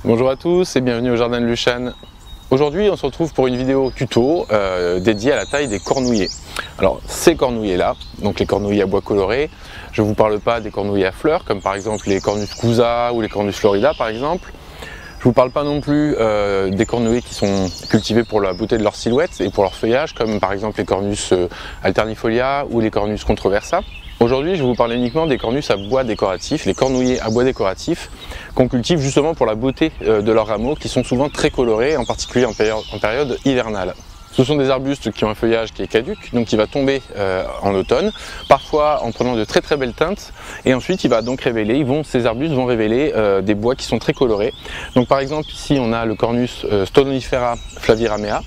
Bonjour à tous et bienvenue au Jardin de Luchan. Aujourd'hui on se retrouve pour une vidéo tuto dédiée à la taille des cornouillers. Alors ces cornouillers là, donc les cornouillers à bois coloré, je ne vous parle pas des cornouillers à fleurs comme par exemple les Cornus Cusa ou les Cornus Florida par exemple. Je ne vous parle pas non plus des cornouillers qui sont cultivés pour la beauté de leur silhouette et pour leur feuillage comme par exemple les Cornus Alternifolia ou les Cornus Controversa. Aujourd'hui, je vais vous parler uniquement des cornus à bois décoratif, les cornouillers à bois décoratif qu'on cultive justement pour la beauté de leurs rameaux qui sont souvent très colorés, en particulier en période hivernale. Ce sont des arbustes qui ont un feuillage qui est caduc, donc qui va tomber en automne, parfois en prenant de très très belles teintes, et ensuite il va donc révéler, ces arbustes vont révéler des bois qui sont très colorés. Donc par exemple ici on a le Cornus Stolonifera flaviramea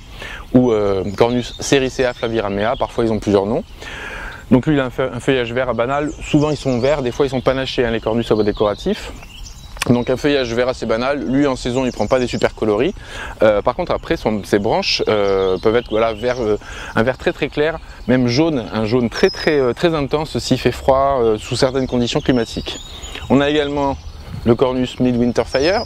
ou Cornus Sericea flaviramea, parfois ils ont plusieurs noms. Donc lui il a un feuillage vert à banal, souvent ils sont verts, des fois ils sont panachés les cornus à bois décoratif. Donc un feuillage vert assez banal, lui en saison il prend pas des super coloris. Par contre après ses branches peuvent être un vert très très clair, même jaune, un jaune très intense s'il fait froid sous certaines conditions climatiques. On a également le Cornus Midwinter Fire.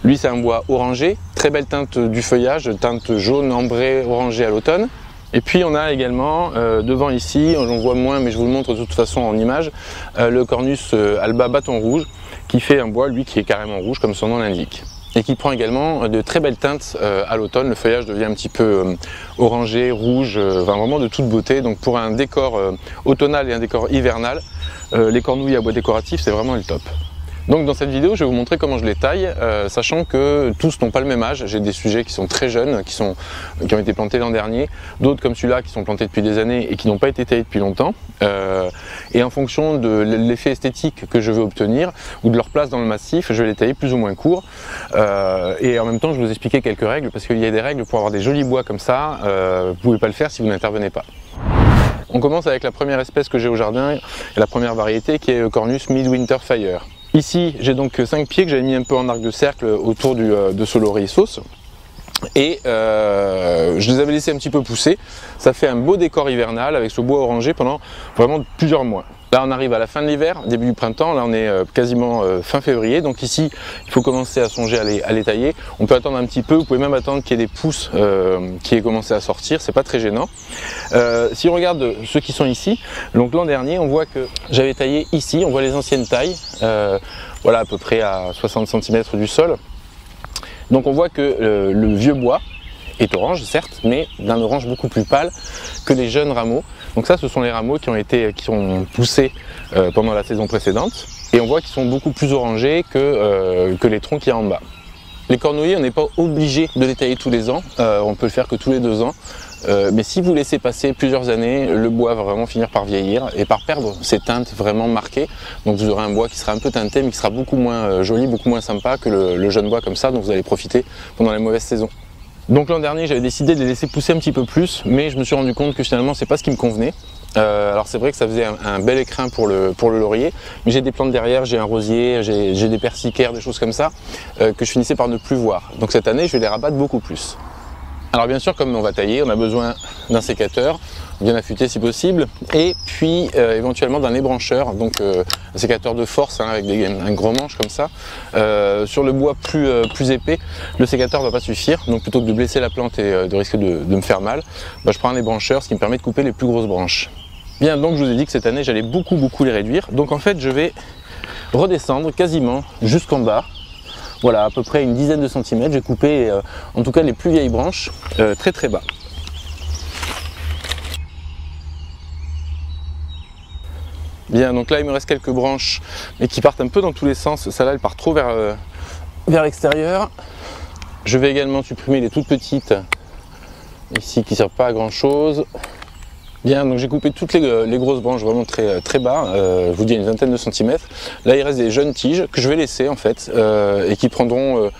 Lui c'est un bois orangé, très belle teinte du feuillage, teinte jaune ambrée orangée à l'automne. Et puis on a également devant ici, j'en vois moins mais je vous le montre de toute façon en image, le Cornus Alba Bâton Rouge qui fait un bois lui qui est carrément rouge comme son nom l'indique. Et qui prend également de très belles teintes à l'automne, le feuillage devient un petit peu orangé, rouge, vraiment de toute beauté. Donc pour un décor automnal et un décor hivernal, les cornouilles à bois décoratif c'est vraiment le top. Donc dans cette vidéo, je vais vous montrer comment je les taille, sachant que tous n'ont pas le même âge. J'ai des sujets qui sont très jeunes, qui ont été plantés l'an dernier, d'autres comme celui-là qui sont plantés depuis des années et qui n'ont pas été taillés depuis longtemps. Et en fonction de l'effet esthétique que je veux obtenir ou de leur place dans le massif, je vais les tailler plus ou moins courts. Et en même temps, je vais vous expliquer quelques règles, parce qu'il y a des règles pour avoir des jolis bois comme ça. Vous ne pouvez pas le faire si vous n'intervenez pas. On commence avec la première espèce que j'ai au jardin, et la première variété qui est le Cornus Midwinter Fire. Ici, j'ai donc 5 pieds que j'avais mis un peu en arc de cercle autour de ce laurier sauce. Et je les avais laissés un petit peu pousser. Ça fait un beau décor hivernal avec ce bois orangé pendant vraiment plusieurs mois. Là on arrive à la fin de l'hiver, début du printemps, là on est quasiment fin février, donc ici il faut commencer à songer à les tailler. On peut attendre un petit peu, vous pouvez même attendre qu'il y ait des pousses qui aient commencé à sortir, c'est pas très gênant. Si on regarde ceux qui sont ici, donc l'an dernier on voit que j'avais taillé ici, on voit les anciennes tailles, voilà à peu près à 60 cm du sol. Donc on voit que le vieux bois est orange certes, mais d'un orange beaucoup plus pâle que les jeunes rameaux. Donc ça ce sont les rameaux qui ont poussé pendant la saison précédente. Et on voit qu'ils sont beaucoup plus orangés que les troncs qu'il y a en bas. Les cornouillers, on n'est pas obligé de les tailler tous les ans, on peut le faire que tous les 2 ans. Mais si vous laissez passer plusieurs années, le bois va vraiment finir par vieillir et par perdre ses teintes vraiment marquées. Donc vous aurez un bois qui sera un peu teinté mais qui sera beaucoup moins joli, beaucoup moins sympa que le jeune bois comme ça dont vous allez profiter pendant les mauvaises saisons. Donc l'an dernier j'avais décidé de les laisser pousser un petit peu plus, mais je me suis rendu compte que finalement c'est pas ce qui me convenait. Alors c'est vrai que ça faisait un bel écrin pour le laurier, mais j'ai des plantes derrière, j'ai un rosier, j'ai des persicaires, des choses comme ça, que je finissais par ne plus voir. Donc cette année je vais les rabattre beaucoup plus. Alors bien sûr, comme on va tailler, on a besoin d'un sécateur, bien affûté si possible, et puis éventuellement d'un ébrancheur, donc un sécateur de force avec un gros manche comme ça. Sur le bois plus épais, le sécateur ne va pas suffire, donc plutôt que de blesser la plante et de risquer de me faire mal, je prends un ébrancheur, ce qui me permet de couper les plus grosses branches. Bien, donc je vous ai dit que cette année j'allais beaucoup les réduire, donc en fait je vais redescendre quasiment jusqu'en bas. Voilà, à peu près une dizaine de centimètres, j'ai coupé en tout cas les plus vieilles branches très bas. Bien, donc là il me reste quelques branches mais qui partent un peu dans tous les sens, celle-là elle part trop vers l'extérieur. Je vais également supprimer les toutes petites ici qui ne servent pas à grand chose. Bien, donc j'ai coupé toutes les grosses branches vraiment très bas, je vous dis une vingtaine de centimètres. Là il reste des jeunes tiges que je vais laisser en fait et qui prendront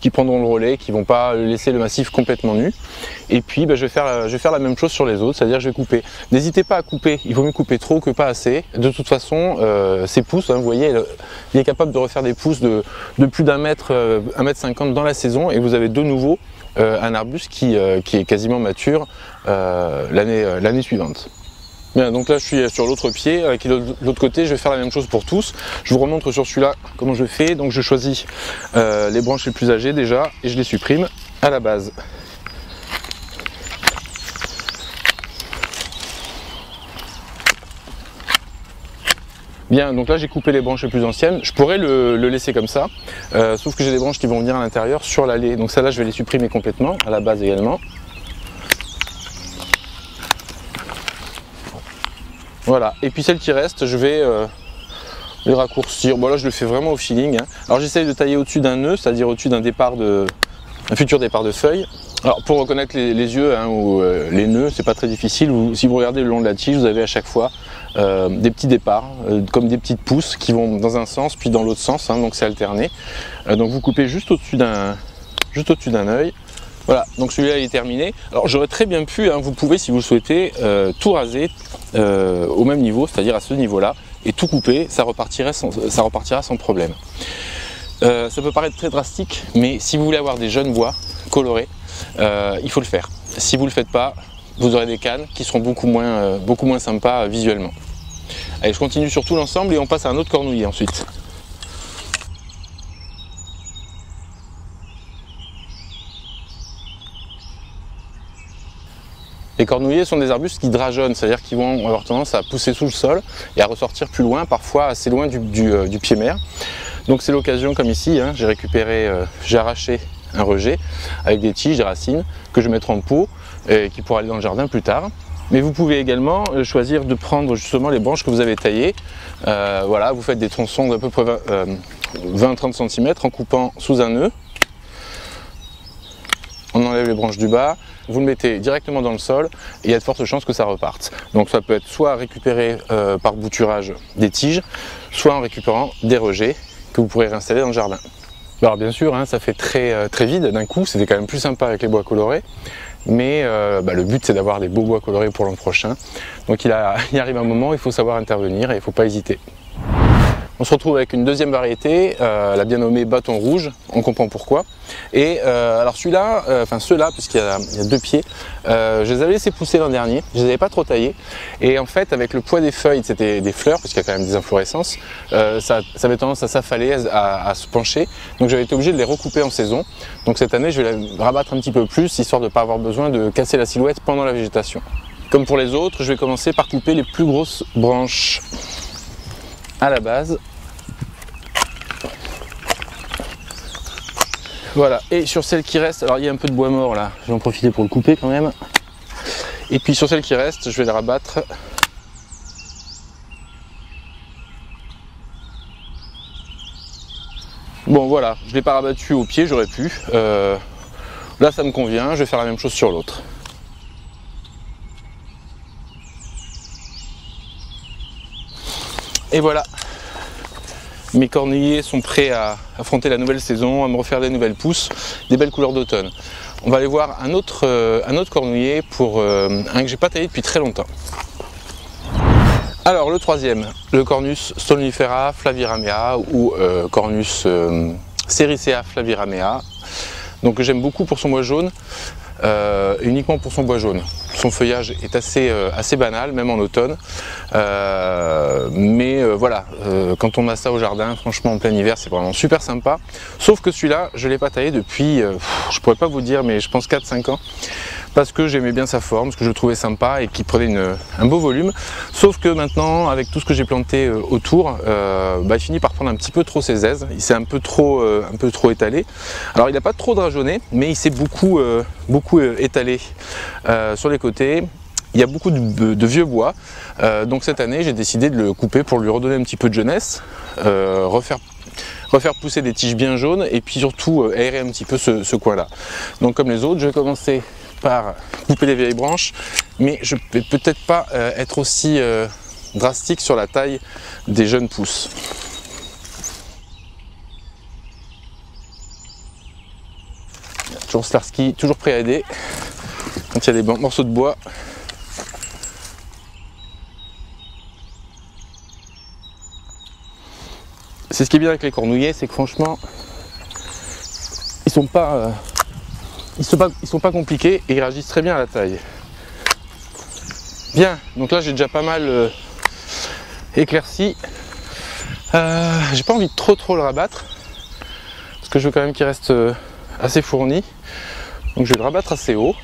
le relais, qui ne vont pas laisser le massif complètement nu. Et puis je vais faire la même chose sur les autres, c'est-à-dire je vais couper. N'hésitez pas à couper, il vaut mieux couper trop que pas assez. De toute façon, ces pousses, vous voyez, il est capable de refaire des pousses de plus d'1 mètre, 1,50 m dans la saison, et vous avez de nouveau un arbuste qui est quasiment mature l'année suivante. Bien, donc là je suis sur l'autre pied, avec l'autre côté je vais faire la même chose pour tous. Je vous remontre sur celui-là comment je fais. Donc je choisis les branches les plus âgées déjà et je les supprime à la base. Bien, donc là j'ai coupé les branches les plus anciennes. Je pourrais le laisser comme ça, sauf que j'ai des branches qui vont venir à l'intérieur sur l'allée. Donc celles-là je vais les supprimer complètement, à la base également. Voilà, et puis celles qui restent, je vais les raccourcir. Bon là je le fais vraiment au feeling. Hein. Alors j'essaye de tailler au-dessus d'un nœud, c'est-à-dire au-dessus d'un futur départ de feuilles. Alors pour reconnaître les yeux hein, ou les nœuds, c'est pas très difficile. Si vous regardez le long de la tige, vous avez à chaque fois des petits départs, comme des petites pousses qui vont dans un sens puis dans l'autre sens, hein, donc c'est alterné. Donc vous coupez juste au-dessus d'un œil. Voilà, donc celui-là il est terminé. Alors j'aurais très bien pu, hein, vous pouvez si vous le souhaitez, tout raser au même niveau, c'est-à-dire à ce niveau-là, et tout couper, ça repartira sans problème. Ça peut paraître très drastique, mais si vous voulez avoir des jeunes bois colorés, il faut le faire. Si vous ne le faites pas, vous aurez des cannes qui seront beaucoup moins sympas visuellement. Allez, je continue sur tout l'ensemble et on passe à un autre cornouiller ensuite. Les cornouillers sont des arbustes qui drageonnent, c'est-à-dire qu'ils vont avoir tendance à pousser sous le sol et à ressortir plus loin, parfois assez loin du pied-mère. Donc c'est l'occasion, comme ici, hein, j'ai arraché un rejet avec des tiges, des racines que je mettrai en pot et qui pourra aller dans le jardin plus tard. Mais vous pouvez également choisir de prendre justement les branches que vous avez taillées. Voilà, vous faites des tronçons d'à peu près 20-30 cm en coupant sous un nœud. On enlève les branches du bas, vous le mettez directement dans le sol et il y a de fortes chances que ça reparte. Donc ça peut être soit récupéré par bouturage des tiges, soit en récupérant des rejets que vous pourrez réinstaller dans le jardin. Alors bien sûr, hein, ça fait très vide d'un coup, c'était quand même plus sympa avec les bois colorés, mais le but c'est d'avoir des beaux bois colorés pour l'an prochain. Donc il arrive un moment où il faut savoir intervenir et il ne faut pas hésiter. On se retrouve avec une deuxième variété, la bien nommée bâton rouge, on comprend pourquoi. Et alors celui-là, ceux-là, puisqu'il y a deux pieds, je les avais laissés pousser l'an dernier, je les avais pas trop taillés. Et en fait, avec le poids des feuilles, c'était des fleurs, puisqu'il y a quand même des inflorescences, ça avait tendance à s'affaler, à se pencher. Donc j'avais été obligé de les recouper en saison. Donc cette année, je vais les rabattre un petit peu plus, histoire de ne pas avoir besoin de casser la silhouette pendant la végétation. Comme pour les autres, je vais commencer par couper les plus grosses branches à la base. Voilà, et sur celle qui reste, alors il y a un peu de bois mort là, je vais en profiter pour le couper quand même. Et puis sur celle qui reste, je vais les rabattre. Bon voilà, je ne l'ai pas rabattu au pied, j'aurais pu. Là ça me convient, je vais faire la même chose sur l'autre. Et voilà. Mes cornouillers sont prêts à affronter la nouvelle saison, à me refaire des nouvelles pousses, des belles couleurs d'automne. On va aller voir un autre cornouiller pour un que j'ai pas taillé depuis très longtemps. Alors le troisième, le Cornus stolonifera flaviramea ou Cornus sericea flaviramea. Donc j'aime beaucoup pour son bois jaune, uniquement pour son bois jaune. Son feuillage est assez banal, même en automne. Voilà, quand on a ça au jardin, franchement en plein hiver, c'est vraiment super sympa. Sauf que celui-là, je ne l'ai pas taillé depuis, je pourrais pas vous dire, mais je pense 4-5 ans. Parce que j'aimais bien sa forme, parce que je le trouvais sympa et qu'il prenait un beau volume. Sauf que maintenant, avec tout ce que j'ai planté autour, il finit par prendre un petit peu trop ses aises. Il s'est un peu trop étalé. Alors il n'a pas trop drageonné, mais il s'est beaucoup étalé sur les côtés. Il y a beaucoup de vieux bois, donc cette année j'ai décidé de le couper pour lui redonner un petit peu de jeunesse, refaire pousser des tiges bien jaunes et puis surtout aérer un petit peu ce coin-là. Donc comme les autres, je vais commencer par couper les vieilles branches, mais je ne vais peut-être pas être aussi drastique sur la taille des jeunes pousses. Toujours Starsky, toujours prêt à aider quand il y a des morceaux de bois. C'est ce qui est bien avec les cornouillers, c'est que franchement, ils sont pas compliqués et ils réagissent très bien à la taille. Bien, donc là j'ai déjà pas mal éclairci. J'ai pas envie de trop le rabattre parce que je veux quand même qu'il reste assez fourni. Donc je vais le rabattre assez haut.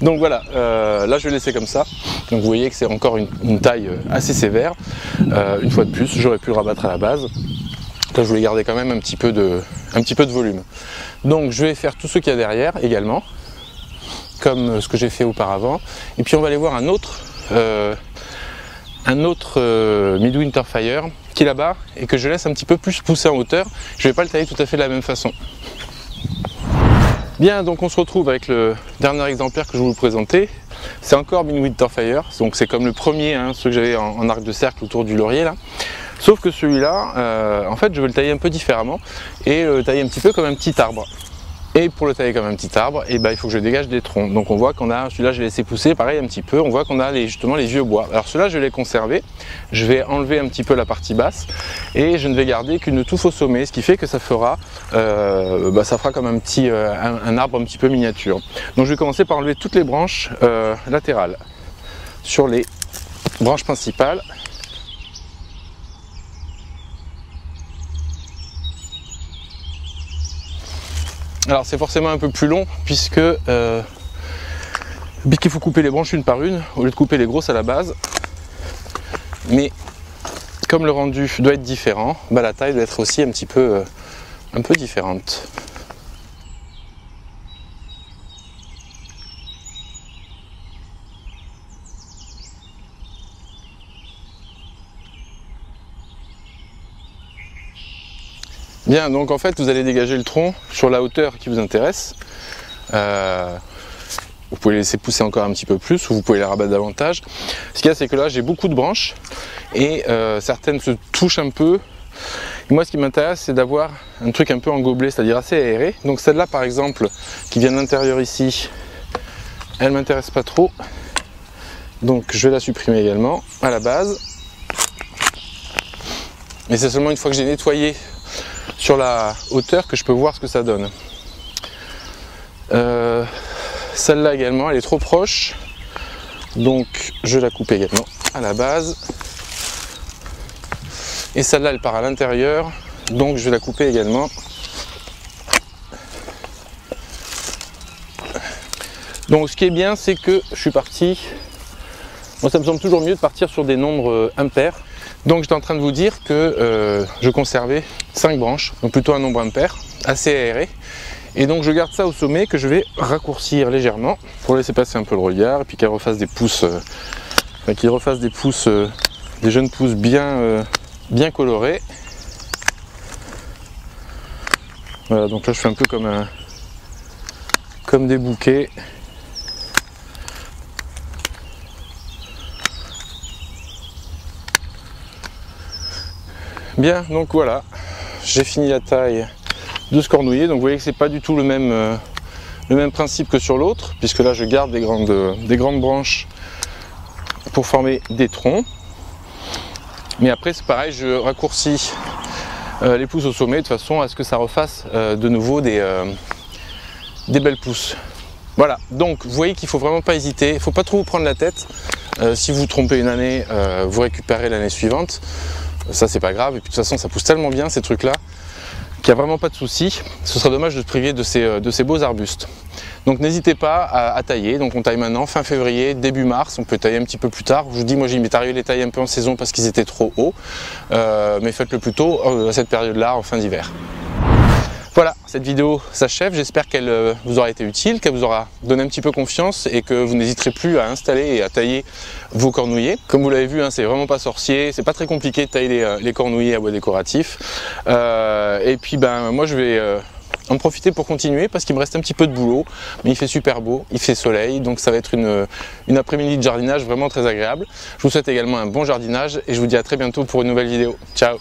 Donc voilà, là je vais laisser comme ça. Donc vous voyez que c'est encore une taille assez sévère. Une fois de plus, j'aurais pu le rabattre à la base. Là je voulais garder quand même un petit peu de volume. Donc je vais faire tout ce qu'il y a derrière également, comme ce que j'ai fait auparavant. Et puis on va aller voir un autre Midwinter Fire qui est là-bas et que je laisse un petit peu plus pousser en hauteur. Je ne vais pas le tailler tout à fait de la même façon. Bien, donc on se retrouve avec le dernier exemplaire que je vais vous présenter. C'est encore Midwinter Fire, donc c'est comme le premier, hein, ceux que j'avais en arc de cercle autour du laurier là. Sauf que celui-là, en fait je vais le tailler un peu différemment et le tailler un petit peu comme un petit arbre. Et pour le tailler comme un petit arbre, et ben, il faut que je dégage des troncs. Donc on voit qu'on a, celui-là je l'ai laissé pousser pareil un petit peu, on voit qu'on a justement les vieux bois. Alors ceux-là je vais les conserver, je vais enlever un petit peu la partie basse et je ne vais garder qu'une touffe au sommet, ce qui fait que ça fera, ça fera comme un arbre un petit peu miniature. Donc je vais commencer par enlever toutes les branches latérales sur les branches principales. Alors c'est forcément un peu plus long puisque il faut couper les branches une par une au lieu de couper les grosses à la base. Mais comme le rendu doit être différent, la taille doit être aussi un peu différente. Bien, donc en fait vous allez dégager le tronc sur la hauteur qui vous intéresse. Vous pouvez les laisser pousser encore un petit peu plus ou vous pouvez les rabattre davantage. Ce qu'il y a, c'est que là j'ai beaucoup de branches et certaines se touchent un peu. Et moi ce qui m'intéresse, c'est d'avoir un truc un peu en gobelet, c'est-à-dire assez aéré. Donc celle-là par exemple qui vient de l'intérieur ici, elle ne m'intéresse pas trop. Donc je vais la supprimer également à la base. Et c'est seulement une fois que j'ai nettoyé sur la hauteur que je peux voir ce que ça donne. Celle-là également, elle est trop proche, donc je la coupe également à la base. Et celle-là, elle part à l'intérieur, donc je vais la couper également. Donc ce qui est bien, c'est que je suis parti, moi ça me semble toujours mieux de partir sur des nombres impairs. Donc j'étais en train de vous dire que je conservais 5 branches, donc plutôt un nombre impair, assez aéré. Et donc je garde ça au sommet que je vais raccourcir légèrement pour laisser passer un peu le regard et puis qu'elle refasse des pousses, des jeunes pousses bien colorées. Voilà, donc là je fais un peu comme des bouquets. Bien, donc voilà, j'ai fini la taille de ce cornouiller. Donc vous voyez que c'est pas du tout le même principe que sur l'autre, puisque là je garde des grandes branches pour former des troncs. Mais après c'est pareil, je raccourcis les pousses au sommet de façon à ce que ça refasse de nouveau des belles pousses. Voilà, donc vous voyez qu'il ne faut vraiment pas hésiter, il ne faut pas trop vous prendre la tête. Si vous vous trompez une année, vous récupérez l'année suivante. Ça c'est pas grave, et puis de toute façon ça pousse tellement bien ces trucs là qu'il n'y a vraiment pas de souci. Ce serait dommage de se priver de ces beaux arbustes. Donc n'hésitez pas à tailler. Donc on taille maintenant fin février, début mars, on peut tailler un petit peu plus tard. Je vous dis, moi il m'est arrivé de les tailler un peu en saison parce qu'ils étaient trop hauts, mais faites-le plutôt à cette période là, en fin d'hiver. Voilà, cette vidéo s'achève, j'espère qu'elle vous aura été utile, qu'elle vous aura donné un petit peu confiance et que vous n'hésiterez plus à installer et à tailler vos cornouillers. Comme vous l'avez vu, hein, c'est vraiment pas sorcier, c'est pas très compliqué de tailler les cornouillers à bois décoratif. Et puis moi je vais en profiter pour continuer parce qu'il me reste un petit peu de boulot, mais il fait super beau, il fait soleil, donc ça va être une après-midi de jardinage vraiment très agréable. Je vous souhaite également un bon jardinage et je vous dis à très bientôt pour une nouvelle vidéo. Ciao!